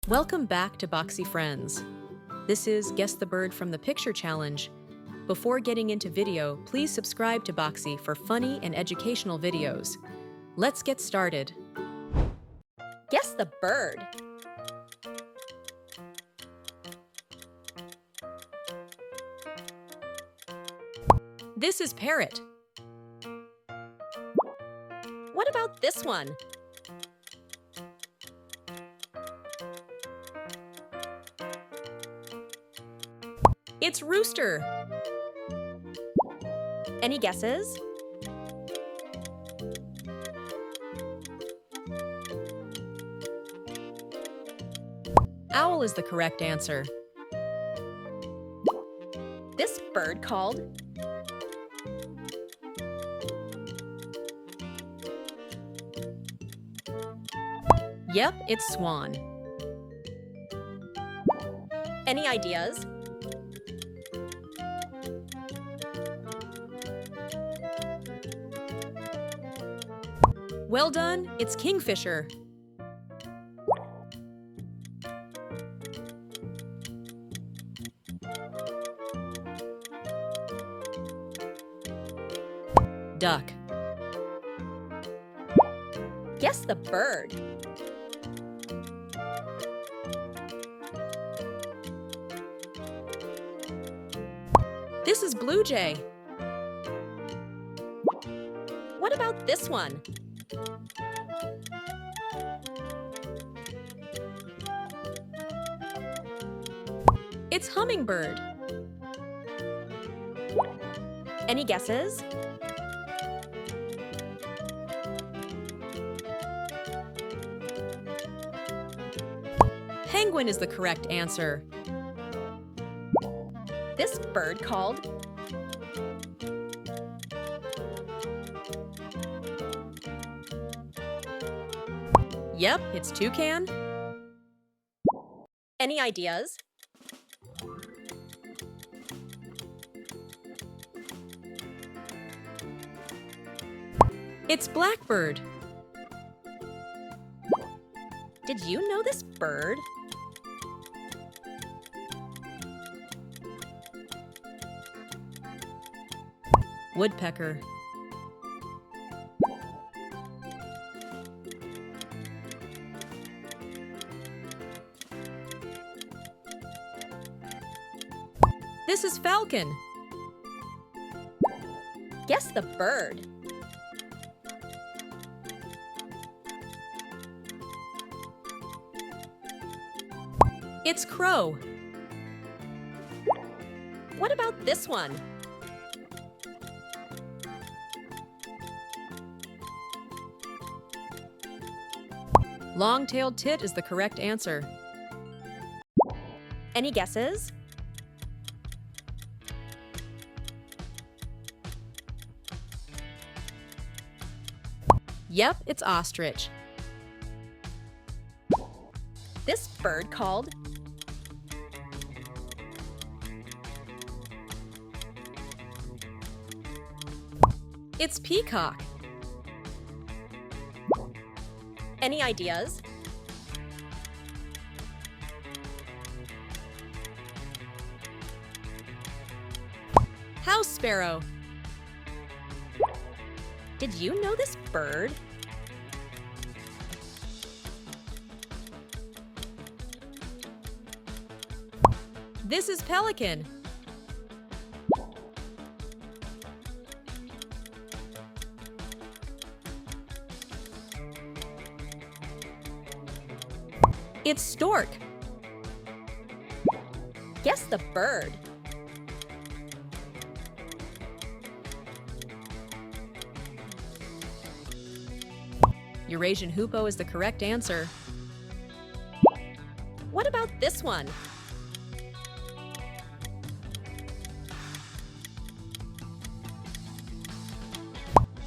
Welcome back to BAKZI Friends. This is Guess the Bird from the Picture Challenge. Before getting into video, please subscribe to BAKZI for funny and educational videos. Let's get started. Guess the bird. This is parrot. What about this one? It's rooster. Any guesses? Owl is the correct answer. This bird called? Yep, it's swan. Any ideas? Well done, it's kingfisher. Duck. Guess the bird. This is blue jay. What about this one? It's hummingbird. Any guesses? Penguin is the correct answer. This bird called? Yep, it's toucan. Any ideas? It's blackbird. Did you know this bird? Woodpecker. This is falcon. Guess the bird. It's crow. What about this one? Long-tailed tit is the correct answer. Any guesses? Yep, it's ostrich. This bird called? It's peacock. Any ideas? House sparrow. Did you know this bird? This is pelican. It's stork. Guess the bird. Eurasian hoopoe is the correct answer. What about this one?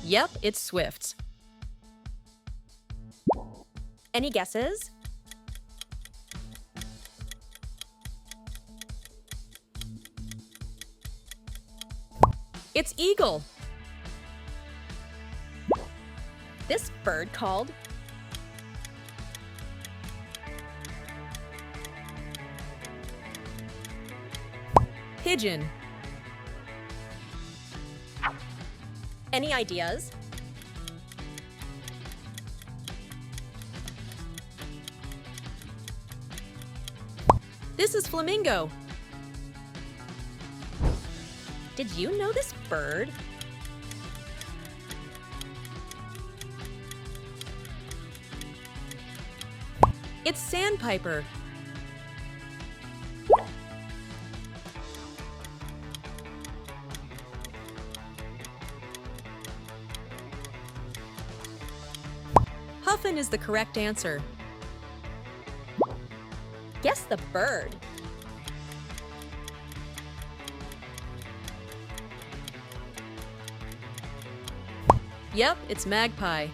Yep, it's swifts. Any guesses? It's eagle. This bird called? Pigeon. Any ideas? This is flamingo. Did you know this bird? It's sandpiper. Puffin is the correct answer. Guess the bird. Yep, it's magpie.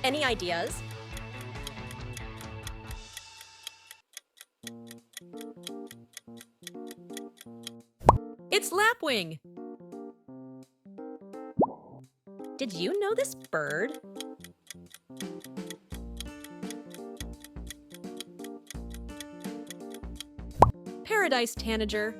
Any ideas? It's lapwing. Did you know this bird? Paradise tanager.